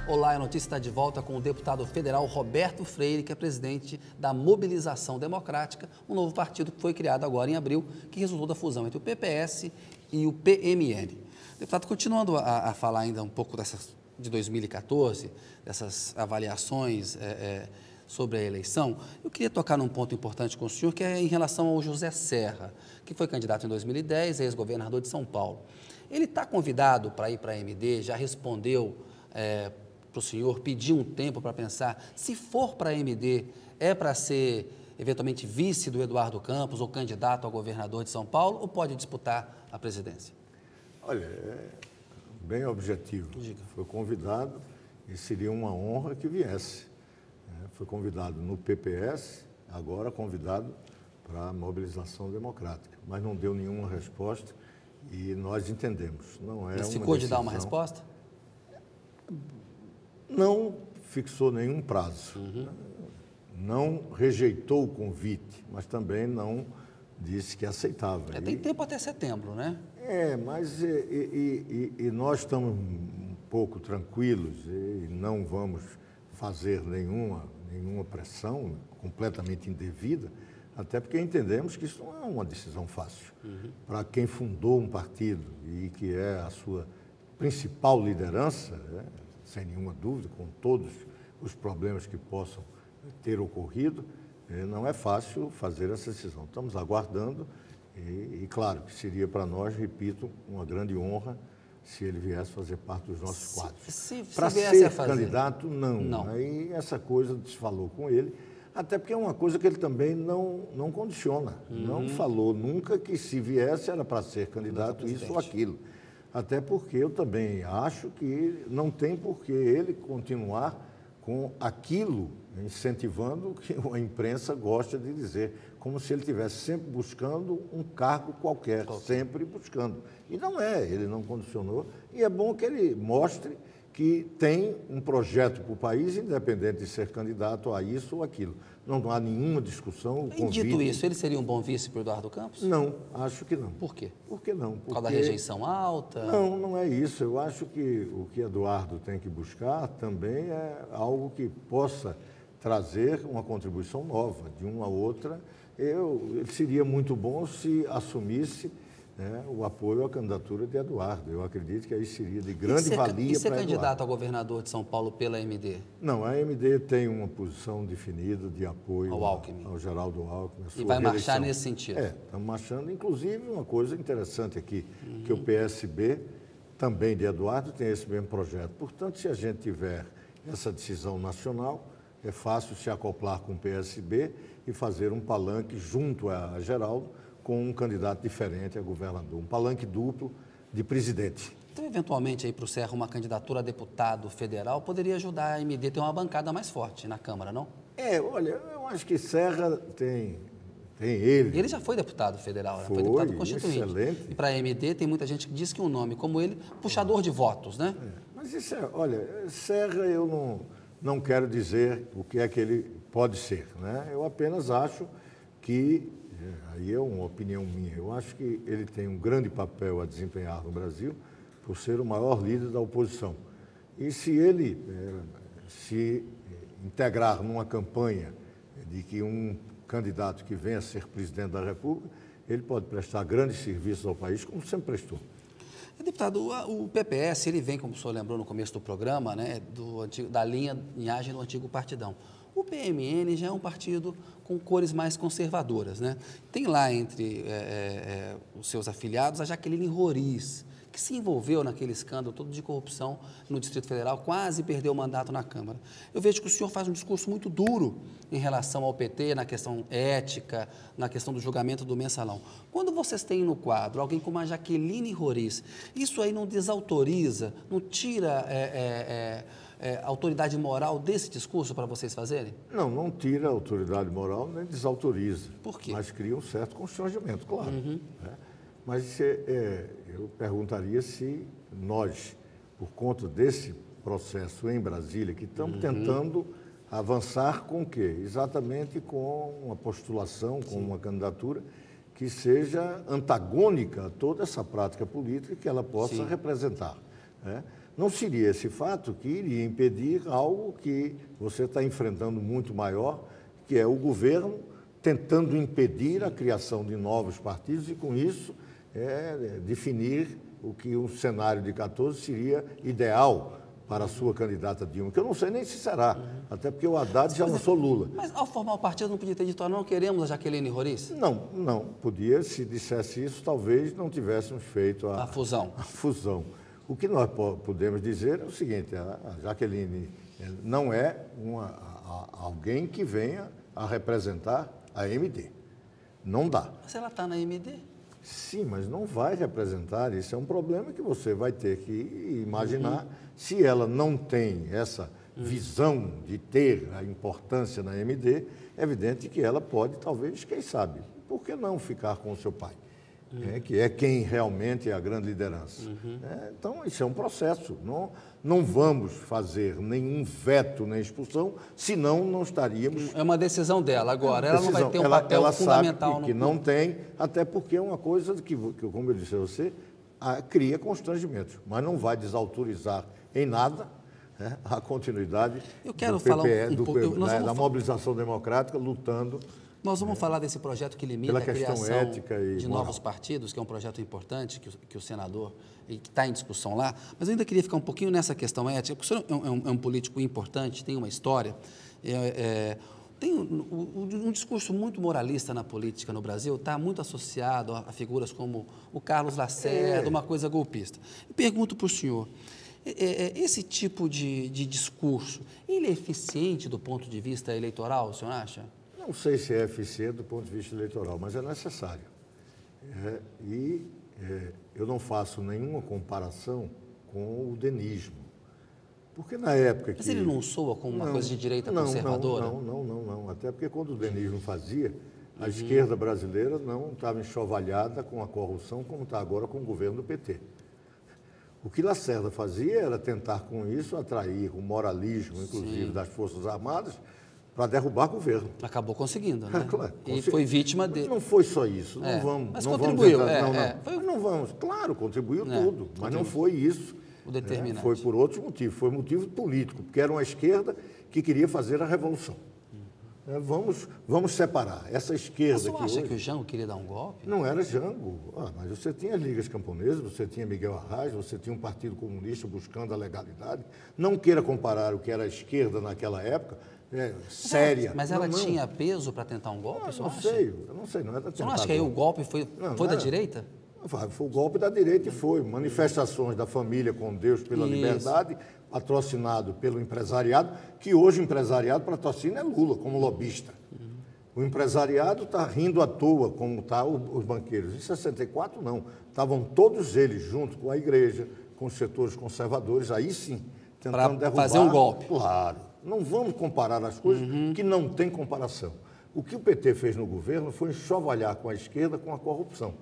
Olá, a notícia está de volta com o deputado federal Roberto Freire, que é presidente da Mobilização Democrática, um novo partido que foi criado agora em abril, que resultou da fusão entre o PPS e o PMN. Deputado, continuando a falar ainda um pouco de 2014, dessas avaliações sobre a eleição, eu queria tocar num ponto importante com o senhor, que é em relação ao José Serra, que foi candidato em 2010, ex-governador de São Paulo. Ele está convidado para ir para a AMD, já respondeu para o senhor, pediu um tempo para pensar, se for para a AMD, é para ser eventualmente vice do Eduardo Campos ou candidato a governador de São Paulo, ou pode disputar a presidência? Olha, é bem objetivo. Diga. Foi convidado e seria uma honra que viesse. Foi convidado no PPS, agora convidado para a Mobilização Democrática, mas não deu nenhuma resposta e nós entendemos. Não é Mas uma ficou de decisão, dar uma resposta? Não fixou nenhum prazo, não rejeitou o convite, mas também não disse que aceitava. Tem tempo até setembro, né? Mas nós estamos um pouco tranquilos e não vamos fazer nenhuma pressão completamente indevida, até porque entendemos que isso não é uma decisão fácil. Para quem fundou um partido e que é a sua principal liderança, sem nenhuma dúvida, com todos os problemas que possam ter ocorrido, não é fácil fazer essa decisão. Estamos aguardando e claro que seria para nós, repito, uma grande honra se ele viesse fazer parte dos nossos quadros. Para ser candidato, não. Aí essa coisa desfalou com ele, até porque é uma coisa que ele também não condiciona. Não falou nunca que se viesse era para ser candidato isso ou aquilo. Até porque eu também acho que não tem por que ele continuar com aquilo, incentivando o que a imprensa gosta de dizer, como se ele estivesse sempre buscando um cargo qualquer, sempre buscando. E não ele não condicionou, e é bom que ele mostre que tem um projeto para o país, independente de ser candidato a isso ou aquilo. Não há nenhuma discussão. Dito isso, ele seria um bom vice para o Eduardo Campos? Não, acho que não. Por quê? Por que não? Por causa da rejeição alta? Não é isso. Eu acho que o que Eduardo tem que buscar também é algo que possa trazer uma contribuição nova, de uma a outra. Ele seria muito bom se assumisse o apoio à candidatura de Eduardo. Eu acredito que aí seria de grande valia para Eduardo. E ser candidato a governador de São Paulo pela AMD? Não, a AMD tem uma posição definida de apoio ao Geraldo Alckmin. E vai marchar nesse sentido? Estamos marchando. Inclusive, uma coisa interessante aqui, que o PSB, também de Eduardo, tem esse mesmo projeto. Portanto, se a gente tiver essa decisão nacional, é fácil se acoplar com o PSB e fazer um palanque junto a Geraldo, com um candidato diferente a governador, um palanque duplo de presidente. Então, eventualmente, aí para o Serra, uma candidatura a deputado federal poderia ajudar a AMD a ter uma bancada mais forte na Câmara, não? Olha, eu acho que Serra tem ele. Ele já foi deputado federal, foi deputado constituinte. Excelente. E para a AMD tem muita gente que diz que um nome como ele, puxador de votos, né? Mas isso Serra eu não quero dizer o que é que ele pode ser, né? Eu apenas acho que, aí é uma opinião minha, eu acho que ele tem um grande papel a desempenhar no Brasil por ser o maior líder da oposição. E se ele se integrar numa campanha de que um candidato que venha a ser presidente da República, ele pode prestar grandes serviços ao país, como sempre prestou. Deputado, o PPS, ele vem, como o senhor lembrou no começo do programa, né, da linhagem do antigo Partidão. O PMN já é um partido com cores mais conservadoras, né? Tem lá entre os seus afiliados a Jaqueline Roriz, que se envolveu naquele escândalo todo de corrupção no Distrito Federal, quase perdeu o mandato na Câmara. Eu vejo que o senhor faz um discurso muito duro em relação ao PT, na questão ética, na questão do julgamento do mensalão. Quando vocês têm no quadro alguém como a Jaqueline Roriz, isso aí não desautoriza, não tira autoridade moral desse discurso para vocês fazerem? Não tira a autoridade moral, nem desautoriza. Por quê? Mas cria um certo constrangimento, claro. Mas eu perguntaria se nós, por conta desse processo em Brasília, que estamos tentando avançar com o quê? Exatamente com uma postulação, com uma candidatura que seja antagônica a toda essa prática política que ela possa representar. não seria esse fato que iria impedir algo que você está enfrentando muito maior, que é o governo tentando impedir a criação de novos partidos e, com isso, definir o que um cenário de 14 seria ideal para a sua candidata Dilma, que eu não sei nem se será, até porque o Haddad já lançou Lula. Mas ao formar o partido não podia ter dito, não queremos a Jaqueline Roriz? Não, podia, se dissesse isso, talvez não tivéssemos feito a fusão. O que nós podemos dizer é o seguinte, a Jaqueline não é alguém que venha a representar a MD. Não dá. Mas ela está na MD? Sim, mas não vai representar. Isso é um problema que você vai ter que imaginar. Se ela não tem essa visão de ter a importância na MD, é evidente que ela pode, talvez, quem sabe, por que não ficar com o seu pai? Que é quem realmente é a grande liderança. Então, isso é um processo. Não vamos fazer nenhum veto nem expulsão, senão não estaríamos... É uma decisão dela. Agora, ela não vai ter um papel fundamental. Ela sabe que não tem, até porque é uma coisa que, como eu disse a você, cria constrangimentos, mas não vai desautorizar em nada a continuidade do PPE, da mobilização democrática lutando... Nós vamos falar desse projeto que limita a criação de novos partidos, que é um projeto importante que o senador, que está em discussão lá, mas eu ainda queria ficar um pouquinho nessa questão ética, porque o senhor é um político importante, tem uma história, tem um discurso muito moralista na política no Brasil, está muito associado a figuras como o Carlos Lacerda, uma coisa golpista. Eu pergunto para o senhor, esse tipo de discurso, ele é eficiente do ponto de vista eleitoral, o senhor acha? Não sei se é eficiente do ponto de vista eleitoral, mas é necessário. Eu não faço nenhuma comparação com o denismo. Porque na época que... Mas ele não soa como uma coisa de direita conservadora? Não. Até porque quando o denismo fazia, a esquerda brasileira não estava enxovalhada com a corrupção como está agora com o governo do PT. O que Lacerda fazia era tentar com isso atrair o moralismo, inclusive, das Forças Armadas, para derrubar o governo. Acabou conseguindo, né? Claro, e foi vítima dele. Não foi só isso, não vamos... Mas não contribuiu. Não vamos, claro, contribuiu tudo, mas não foi isso. O determinante. Foi por outros motivos, foi motivo político, porque era uma esquerda que queria fazer a revolução. Vamos separar essa esquerda que hoje... que o Jango queria dar um golpe? Não era Jango, mas você tinha as ligas camponesas, você tinha Miguel Arraes, você tinha um partido comunista buscando a legalidade. Não queira comparar o que era a esquerda naquela época, séria. Mas ela tinha peso para tentar um golpe? Eu não sei, não era Você não acha que aí o golpe foi da direita? Foi o golpe da direita e foi. Manifestações da família com Deus pela liberdade, patrocinado pelo empresariado, que hoje o empresariado patrocina é Lula, como lobista. O empresariado está rindo à toa, como estão os banqueiros. Em 64, não. Estavam todos eles junto com a igreja, com os setores conservadores, aí sim, tentando derrubar. Fazer um golpe. Claro. Não vamos comparar as coisas que não tem comparação. O que o PT fez no governo foi enxovalhar com a esquerda com a corrupção.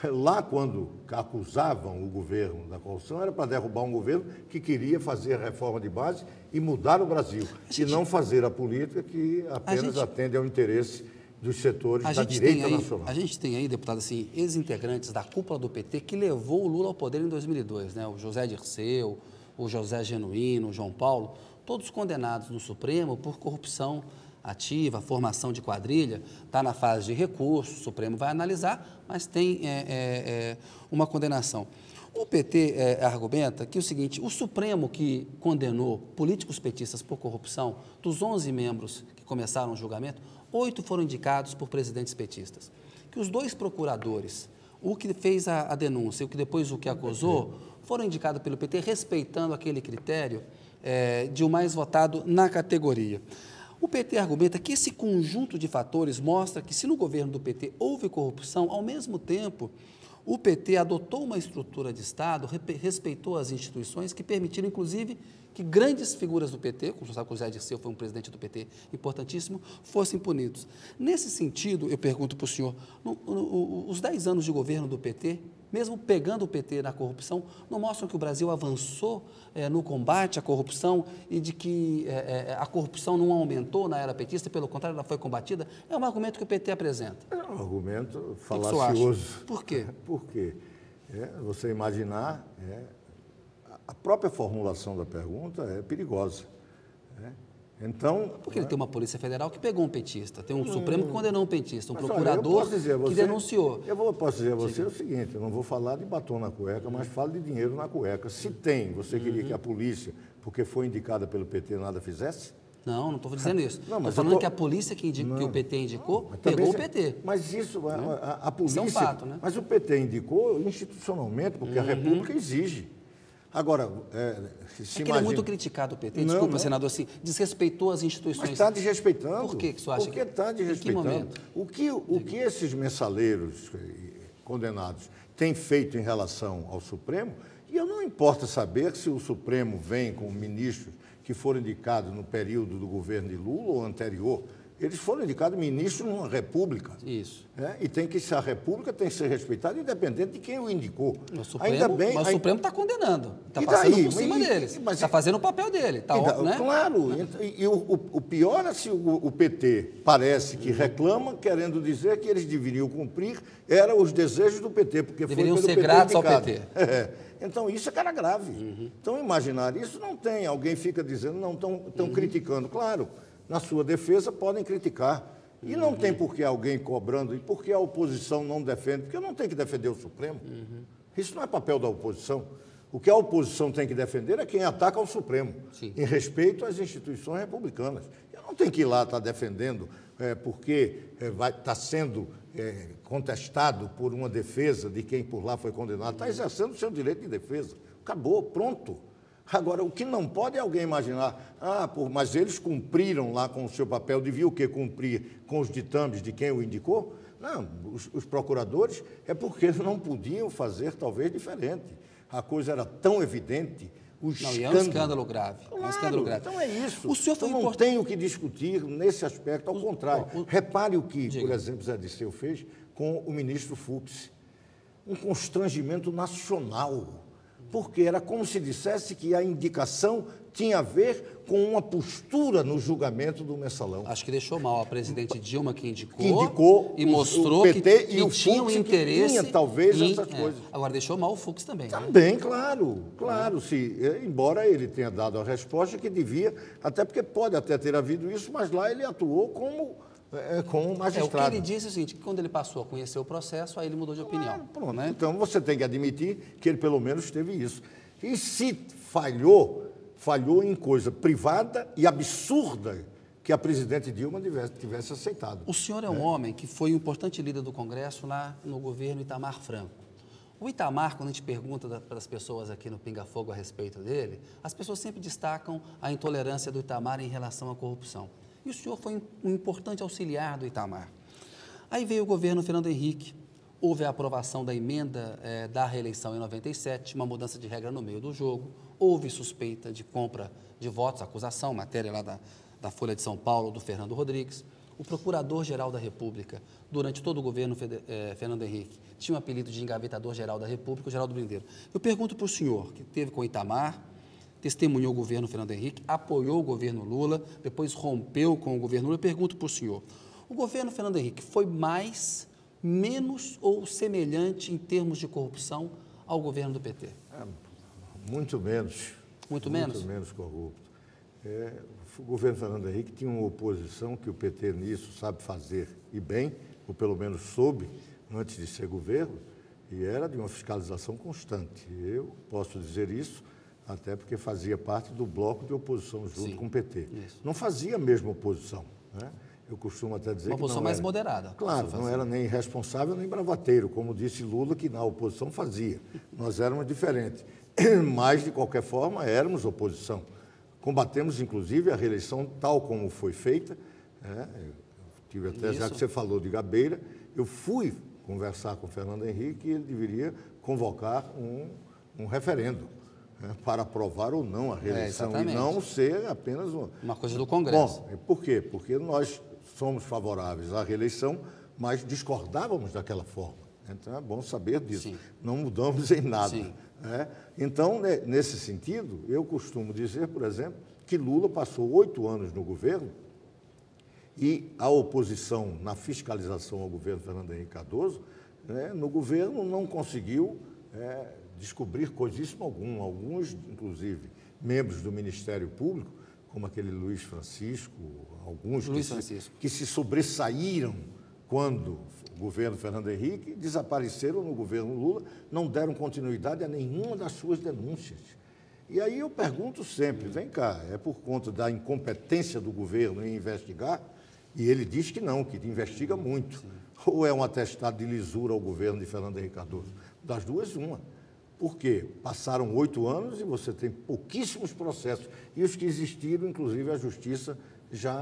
Lá, quando acusavam o governo da corrupção, era para derrubar um governo que queria fazer a reforma de base e mudar o Brasil, e não fazer a política que apenas atende ao interesse dos setores da direita nacional. A gente tem aí, deputado, assim, ex-integrantes da cúpula do PT que levou o Lula ao poder em 2002, né? O José Dirceu, o José Genuíno, o João Paulo, todos condenados no Supremo por corrupção ativa, formação de quadrilha, está na fase de recurso, o Supremo vai analisar, mas tem uma condenação. O PT argumenta que o seguinte, o Supremo que condenou políticos petistas por corrupção, dos 11 membros que começaram o julgamento, 8 foram indicados por presidentes petistas. Que os 2 procuradores, o que fez a denúncia e o que depois o que acusou, foram indicados pelo PT respeitando aquele critério de o mais votado na categoria. O PT argumenta que esse conjunto de fatores mostra que, se no governo do PT houve corrupção, ao mesmo tempo, o PT adotou uma estrutura de Estado, respeitou as instituições que permitiram, inclusive, que grandes figuras do PT, como você sabe que o José Dirceu foi um presidente do PT importantíssimo, fossem punidos. Nesse sentido, eu pergunto para o senhor, os 10 anos de governo do PT, mesmo pegando o PT na corrupção, não mostram que o Brasil avançou no combate à corrupção e de que a corrupção não aumentou na era petista, pelo contrário, ela foi combatida? É um argumento que o PT apresenta. É um argumento falacioso. Por quê? Por quê? Você imaginar a própria formulação da pergunta é perigosa, né? Então, porque ele tem uma Polícia Federal que pegou um petista, tem um Supremo que condenou um petista, um mas, procurador olha, que denunciou. Posso dizer a você o seguinte, eu não vou falar de batom na cueca, mas falo de dinheiro na cueca. Se tem, você queria que a polícia, porque foi indicada pelo PT, nada fizesse? Não estou dizendo isso. Não, estou falando que a polícia que o PT indicou, pegou o PT. Mas isso, a polícia... Isso é um fato, né? Mas o PT indicou institucionalmente, porque a República exige. Agora, se ele é muito criticado, o PT, desculpa, senador, assim, desrespeitou as instituições. Mas está desrespeitando. Por que você acha? Porque está desrespeitando. Em que momento? O que esses mensaleiros condenados têm feito em relação ao Supremo, e eu não importa saber se o Supremo vem com ministros que foram indicados no período do governo de Lula ou anterior. Eles foram indicados ministros numa república. Isso. E a república tem que ser respeitada, independente de quem o indicou. Mas o Supremo está condenando. Está passando por cima deles. Está fazendo o papel dele. Né? Claro. E o pior é se o PT parece que reclama, querendo dizer que eles deveriam cumprir, eram os desejos do PT, porque deveriam foi pelo ser gratos ao indicado. PT. Então, isso é cara grave. Então, imaginar isso não tem. Alguém fica dizendo, não, estão criticando. Claro, na sua defesa podem criticar. E não tem por que alguém cobrando. E por que a oposição não defende? Porque não tem que defender o Supremo. Isso não é papel da oposição. O que a oposição tem que defender é quem ataca o Supremo, em respeito às instituições republicanas. Eu não tenho que ir lá estar defendendo porque está sendo contestado por uma defesa de quem por lá foi condenado. Está exercendo o seu direito de defesa. Acabou, pronto. Agora, o que não pode é alguém imaginar, mas eles cumpriram lá com o seu papel, devia o quê? Cumprir com os ditames de quem o indicou? Não, os procuradores é porque não podiam fazer talvez diferente. A coisa era tão evidente, e é um escândalo grave. Claro, é um escândalo grave. Então é isso. O senhor foi não tem o que discutir nesse aspecto, ao contrário. Repare o que, por exemplo, Zé Disseu fez com o ministro Fux. Um constrangimento nacional. Porque era como se dissesse que a indicação tinha a ver com uma postura no julgamento do mensalão. Acho que deixou mal a presidente Dilma, que indicou e mostrou o PT que o tinha um interesse. Que tinha, talvez, essas coisas. Agora, deixou mal o Fux também. Também, né? Claro. Embora ele tenha dado a resposta que devia, até porque pode até ter havido isso, mas lá ele atuou como magistrado. O que ele disse é o seguinte, que quando ele passou a conhecer o processo, aí ele mudou de opinião. Pronto, né? Então você tem que admitir que ele pelo menos teve isso. E se falhou em coisa privada e absurda que a presidente Dilma tivesse aceitado. O senhor é um homem que foi um importante líder do Congresso lá no governo Itamar Franco. O Itamar, quando a gente pergunta para as pessoas aqui no Pinga Fogo a respeito dele, as pessoas sempre destacam a intolerância do Itamar em relação à corrupção. E o senhor foi um importante auxiliar do Itamar. Aí veio o governo Fernando Henrique, houve a aprovação da emenda da reeleição em 97, uma mudança de regra no meio do jogo, houve suspeita de compra de votos, acusação, matéria lá da Folha de São Paulo, do Fernando Rodrigues. O Procurador-Geral da República, durante todo o governo Fernando Henrique, tinha o apelido de Engavetador-Geral da República, o Geraldo Brindeiro. Eu pergunto para o senhor, que teve com o Itamar, testemunhou o governo Fernando Henrique, apoiou o governo Lula, depois rompeu com o governo Lula. Eu pergunto para o senhor, o governo Fernando Henrique foi menos ou semelhante em termos de corrupção ao governo do PT? Muito menos. Muito menos? Muito menos corrupto. O governo Fernando Henrique tinha uma oposição que o PT nisso sabe fazer e bem, ou pelo menos soube, antes de ser governo, e era de uma fiscalização constante. Eu posso dizer isso, até porque fazia parte do bloco de oposição junto com o PT. Isso. Não fazia mesmo oposição, né? Eu costumo até dizer que uma oposição mais moderada. Claro, não era nem irresponsável nem bravateiro, como disse Lula, que na oposição fazia. Nós éramos diferentes. Mas, de qualquer forma, éramos oposição. Combatemos, inclusive, a reeleição tal como foi feita. Eu tive até, já que você falou de Gabeira, eu fui conversar com o Fernando Henrique e ele deveria convocar um referendo, para aprovar ou não a reeleição, e não ser apenas uma coisa do Congresso. Bom, por quê? Porque nós somos favoráveis à reeleição, mas discordávamos daquela forma. Então, é bom saber disso. Sim. Não mudamos em nada. Então, nesse sentido, eu costumo dizer, por exemplo, que Lula passou 8 anos no governo e a oposição na fiscalização ao governo Fernando Henrique Cardoso, no governo não conseguiu descobrir coisíssimo algum. Alguns, inclusive, membros do Ministério Público, como aquele Luiz Francisco, alguns que se sobressaíram quando o governo Fernando Henrique, desapareceram no governo Lula, não deram continuidade a nenhuma das suas denúncias. E aí eu pergunto sempre, vem cá, é por conta da incompetência do governo em investigar? E ele diz que não, que investiga muito. Sim. Ou é um atestado de lisura ao governo de Fernando Henrique Cardoso? Das duas, uma. Por quê? Passaram 8 anos e você tem pouquíssimos processos. E os que existiram, inclusive, a Justiça já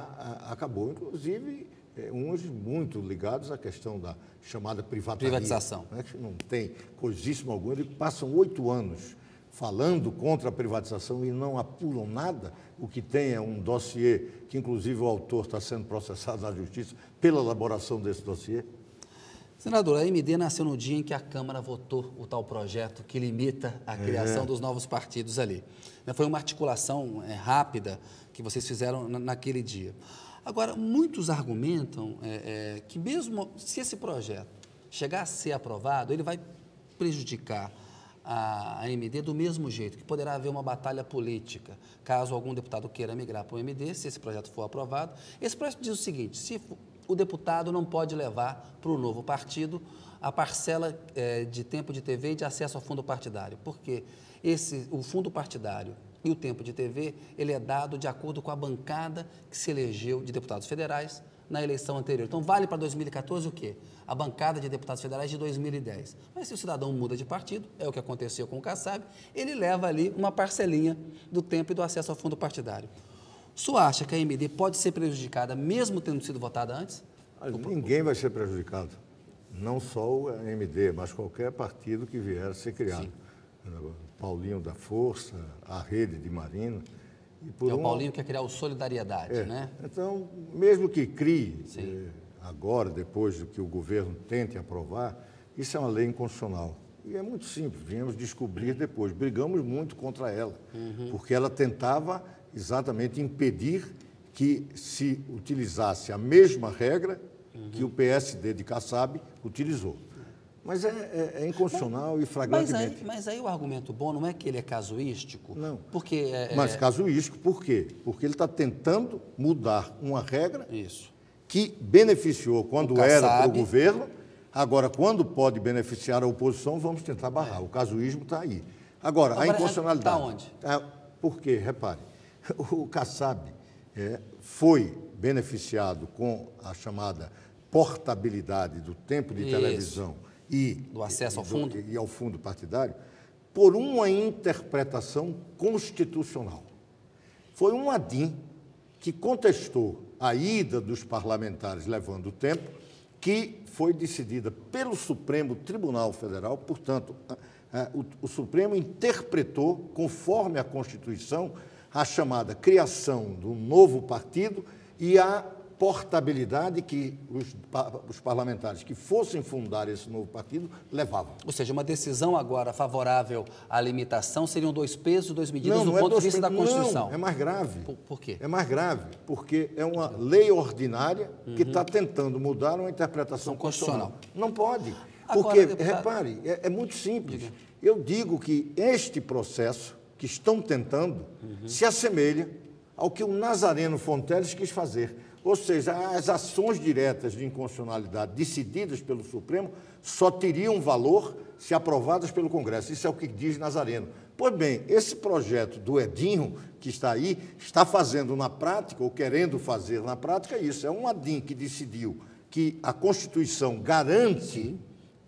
acabou. Inclusive, uns muito ligados à questão da chamada privatização. Né? Que não tem coisíssimo algum. Eles passam 8 anos falando contra a privatização e não apuram nada. O que tem é um dossiê que, inclusive, o autor está sendo processado na Justiça pela elaboração desse dossiê. Senador, a AMD nasceu no dia em que a Câmara votou o tal projeto que limita a criação dos novos partidos ali. Foi uma articulação rápida que vocês fizeram naquele dia. Agora, muitos argumentam que mesmo se esse projeto chegar a ser aprovado, ele vai prejudicar a AMD do mesmo jeito, que poderá haver uma batalha política, caso algum deputado queira migrar para o AMD, se esse projeto for aprovado. Esse projeto diz o seguinte: se o deputado não pode levar para o novo partido a parcela de tempo de TV e de acesso ao fundo partidário, porque o fundo partidário e o tempo de TV, ele é dado de acordo com a bancada que se elegeu de deputados federais na eleição anterior. Então, vale para 2014 o quê? A bancada de deputados federais de 2010. Mas se o cidadão muda de partido, é o que aconteceu com o Kassab, ele leva ali uma parcelinha do tempo e do acesso ao fundo partidário. O senhor acha que a AMD pode ser prejudicada, mesmo tendo sido votada antes? Ninguém vai ser prejudicado. Não só o AMD, mas qualquer partido que vier a ser criado. Sim. Paulinho da Força, a Rede de Marina. O Paulinho quer criar o Solidariedade, né? Então, mesmo que crie agora, depois do que o governo tente aprovar, isso é uma lei inconstitucional. E é muito simples, viemos descobrir depois. Brigamos muito contra ela, porque ela tentava exatamente impedir que se utilizasse a mesma regra que o PSD de Kassab utilizou. Mas é inconstitucional e flagrantemente. Mas aí o argumento bom não é que ele é casuístico? Não. Porque mas casuístico por quê? Porque ele está tentando mudar uma regra que beneficiou quando era para o governo, agora, quando pode beneficiar a oposição, vamos tentar barrar. O casuísmo está aí. Agora, a inconstitucionalidade... Está onde? Por quê? Repare, o Kassab foi beneficiado com a chamada portabilidade do tempo de televisão e do acesso ao fundo e ao fundo partidário por uma interpretação constitucional. Foi um ADIM que contestou a ida dos parlamentares levando o tempo, que foi decidida pelo Supremo Tribunal Federal. Portanto, o Supremo interpretou, conforme a Constituição, a chamada criação do novo partido e a portabilidade que os parlamentares que fossem fundar esse novo partido levavam. Ou seja, uma decisão agora favorável à limitação seriam 2 pesos e 2 medidas do ponto de vista da Constituição. Não, é mais grave. Por quê? É mais grave, porque é uma lei ordinária que está tentando mudar uma interpretação constitucional. Não pode. Porque, agora, repare, é muito simples. Diga. Eu digo que este processo que estão tentando se assemelha ao que o Nazareno Fonteles quis fazer. Ou seja, as ações diretas de inconstitucionalidade decididas pelo Supremo só teriam valor se aprovadas pelo Congresso. Isso é o que diz Nazareno. Pois bem, esse projeto do Edinho, que está aí, está fazendo na prática, ou querendo fazer na prática, isso. É um ADIM que decidiu que a Constituição garante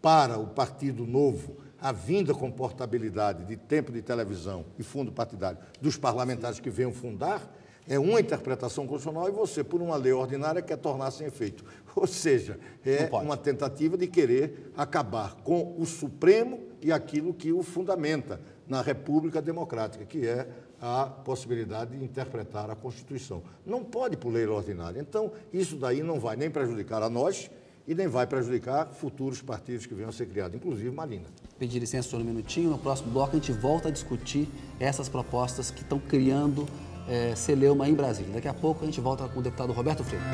para o Partido Novo a vinda com portabilidade de tempo de televisão e fundo partidário dos parlamentares que venham fundar. É uma interpretação constitucional e você, por uma lei ordinária, quer tornar sem efeito. Ou seja, é uma tentativa de querer acabar com o Supremo e aquilo que o fundamenta na República Democrática, que é a possibilidade de interpretar a Constituição. Não pode por lei ordinária. Então, isso daí não vai nem prejudicar a nós e nem vai prejudicar futuros partidos que venham a ser criados, inclusive Marina. Pedir licença só um minutinho. No próximo bloco, a gente volta a discutir essas propostas que estão criando celeuma em Brasília. Daqui a pouco a gente volta com o deputado Roberto Freire.